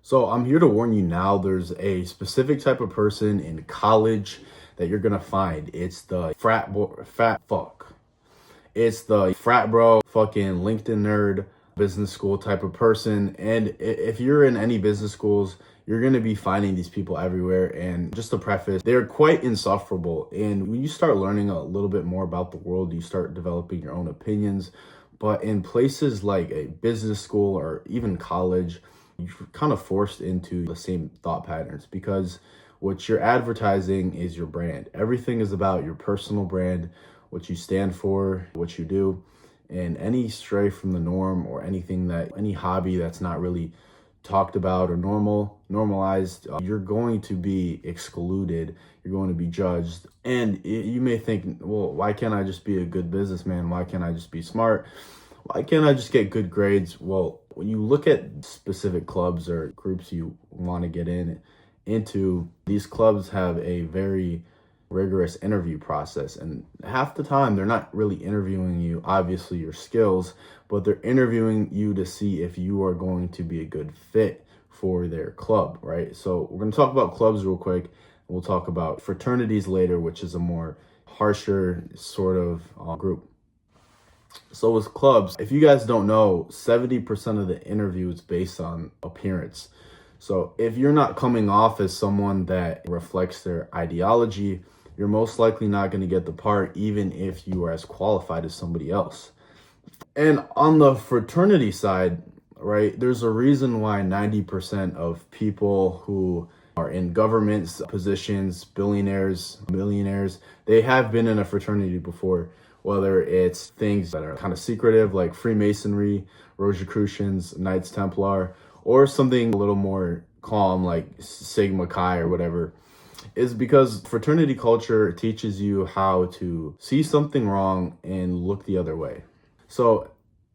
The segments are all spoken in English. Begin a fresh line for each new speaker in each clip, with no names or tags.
So I'm here to warn you now, there's a specific type of person in college that you're gonna find. It's the frat fuck. It's the frat bro, fucking LinkedIn nerd, business school type of person. And if you're in any business schools, you're going to be finding these people everywhere. And just to preface, they're quite insufferable. And when you start learning a little bit more about the world, you start developing your own opinions. But in places like a business school or even college, you're kind of forced into the same thought patterns because what you're advertising is your brand. Everything is about your personal brand, what you stand for, what you do, and any stray from the norm or any hobby that's not really talked about or normalized, you're going to be excluded. You're going to be judged. And you may think, well, why can't I just be a good businessman? Why can't I just be smart? Why can't I just get good grades? Well, when you look at specific clubs or groups you want to get into, these clubs have a very rigorous interview process, and half the time they're not really interviewing you, obviously your skills, but they're interviewing you to see if you are going to be a good fit for their club, right? So we're going to talk about clubs real quick. We'll talk about fraternities later, which is a more harsher sort of group. So with clubs, if you guys don't know, 70% of the interview is based on appearance. So if you're not coming off as someone that reflects their ideology, you're most likely not going to get the part, even if you are as qualified as somebody else. And on the fraternity side, right, there's a reason why 90% of people who are in government positions, billionaires, millionaires, they have been in a fraternity before, whether it's things that are kind of secretive like Freemasonry, Rosicrucians, Knights Templar, or something a little more calm like Sigma Chi or whatever, is because fraternity culture teaches you how to see something wrong and look the other way. So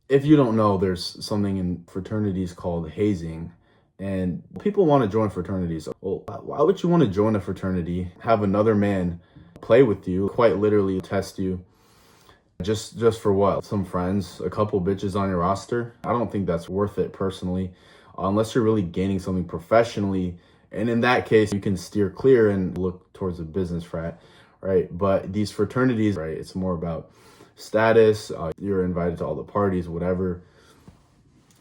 if you don't know, there's something in fraternities called hazing, and people want to join fraternities. Well, why would you want to join a fraternity, have another man play with you, quite literally test you, just for what? Some friends, a couple bitches on your roster? I don't think that's worth it personally, unless you're really gaining something professionally. And in that case, you can steer clear and look towards a business frat, right? But these fraternities, right, it's more about status. You're invited to all the parties, whatever.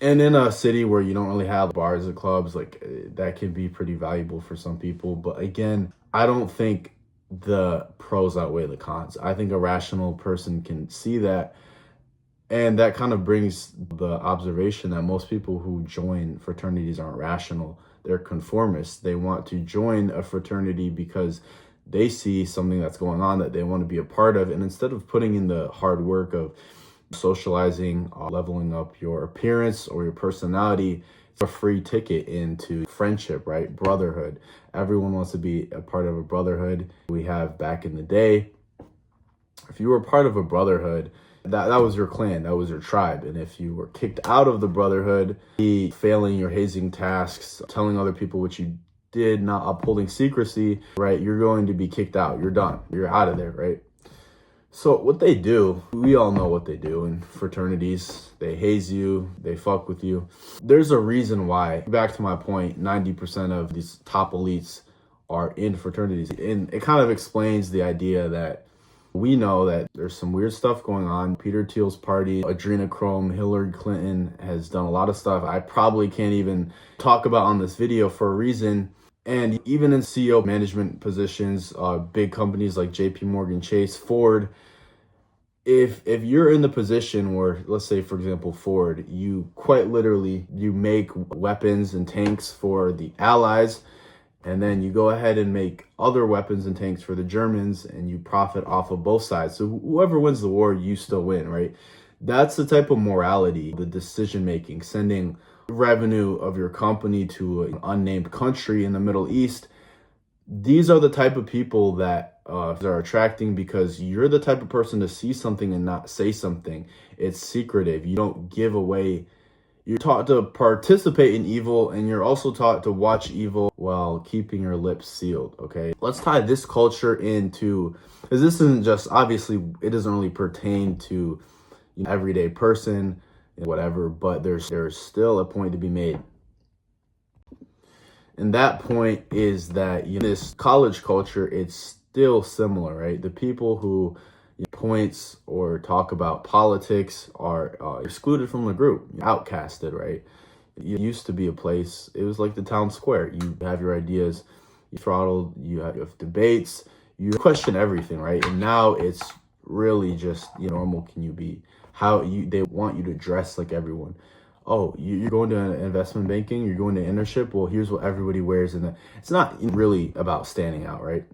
And in a city where you don't really have bars or clubs, like that can be pretty valuable for some people. But again, I don't think the pros outweigh the cons. I think a rational person can see that. And that kind of brings the observation that most people who join fraternities aren't rational. They're conformists. They want to join a fraternity because they see something that's going on that they want to be a part of. And instead of putting in the hard work of socializing, leveling up your appearance or your personality, it's a free ticket into friendship, right? Brotherhood. Everyone wants to be a part of a brotherhood. We have back in the day, if you were part of a brotherhood, that was your clan, that was your tribe. And if you were kicked out of the brotherhood, failing your hazing tasks, telling other people what you did, not upholding secrecy, right, you're going to be kicked out. You're done. You're out of there, right? So what they do, we all know what they do in fraternities. They haze you, they fuck with you. There's a reason why, back to my point, 90% of these top elites are in fraternities. And it kind of explains the idea that we know that there's some weird stuff going on. Peter Thiel's party, adrenochrome, Hillary Clinton has done a lot of stuff I probably can't even talk about on this video for a reason. And even in CEO management positions, big companies like JP Morgan Chase, Ford, if you're in the position where, let's say, for example, Ford, you quite literally, you make weapons and tanks for the Allies, and then you go ahead and make other weapons and tanks for the Germans, and you profit off of both sides. So whoever wins the war, you still win, right? That's the type of morality, the decision-making, sending revenue of your company to an unnamed country in the Middle East. These are the type of people that are attracting, because you're the type of person to see something and not say something. It's secretive. You don't give away. You're taught to participate in evil, and you're also taught to watch evil while keeping your lips sealed, okay? Let's tie this culture into, because this isn't just, obviously, it doesn't really pertain to everyday person, whatever, but there's still a point to be made. And that point is that this college culture, it's still similar, right? The people who points or talk about politics are excluded from the group, outcasted, right? It used to be a place, it was like the town square. You have your ideas, you throttled, you have debates, you question everything, right? And now it's really just, normal can you be? They want you to dress like everyone. Oh, you're going to investment banking, you're going to internship. Well, here's what everybody wears, and it's not really about standing out, right?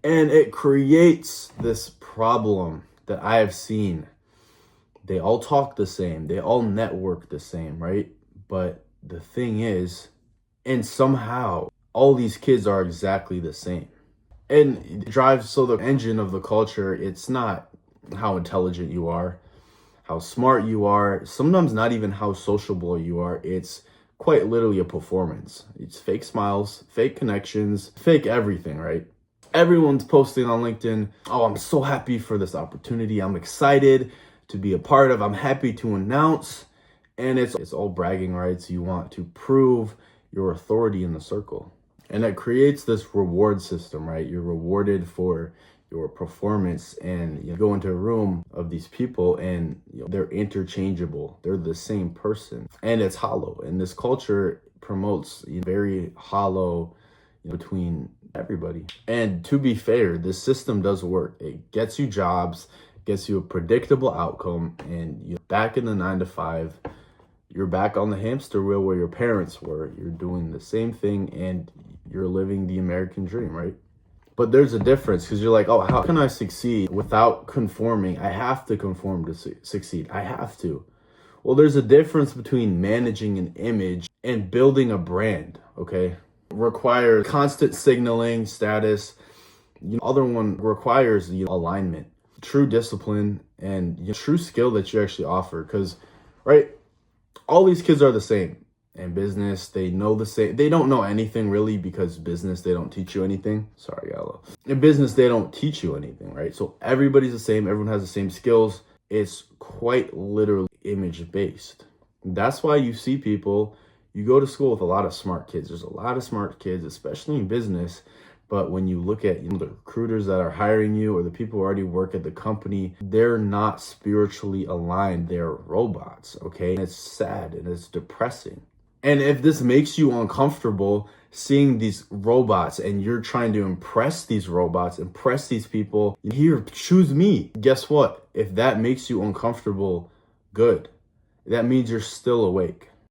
And it creates this problem that I have seen. They all talk the same, they all network the same, right? But the thing is, and somehow all these kids are exactly the same. And it drives, so the engine of the culture, it's not how intelligent you are, how smart you are, sometimes not even how sociable you are. It's quite literally a performance. It's fake smiles, fake connections, fake everything, right? Everyone's posting on LinkedIn, oh, I'm so happy for this opportunity. I'm excited to be a part of, I'm happy to announce. And it's all bragging rights. You want to prove your authority in the circle. And it creates this reward system, right? You're rewarded for your performance, and you go into a room of these people and they're interchangeable. They're the same person, and it's hollow. And this culture promotes very hollow between everybody. And to be fair, this system does work. It gets you jobs, gets you a predictable outcome, and you're back in the 9 to 5. You're back on the hamster wheel where your parents were. You're doing the same thing and you're living the American dream, right? But there's a difference, because you're like, oh, how can I succeed without conforming? I have to conform to succeed. I have to. Well, there's a difference between managing an image and building a brand, okay? Requires constant signaling, status. Other one requires alignment, true discipline, and true skill that you actually offer. Because, right, all these kids are the same. In business, they know the same. They don't know anything really, because business, they don't teach you anything. Sorry, Gallo. In business, they don't teach you anything, right? So everybody's the same. Everyone has the same skills. It's quite literally image based. That's why you see people, you go to school with a lot of smart kids. There's a lot of smart kids, especially in business. But when you look at the recruiters that are hiring you, or the people who already work at the company, they're not spiritually aligned. They're robots, okay? And it's sad and it's depressing. And if this makes you uncomfortable seeing these robots, and you're trying to impress these robots, impress these people, here, choose me. Guess what? If that makes you uncomfortable, good. That means you're still awake.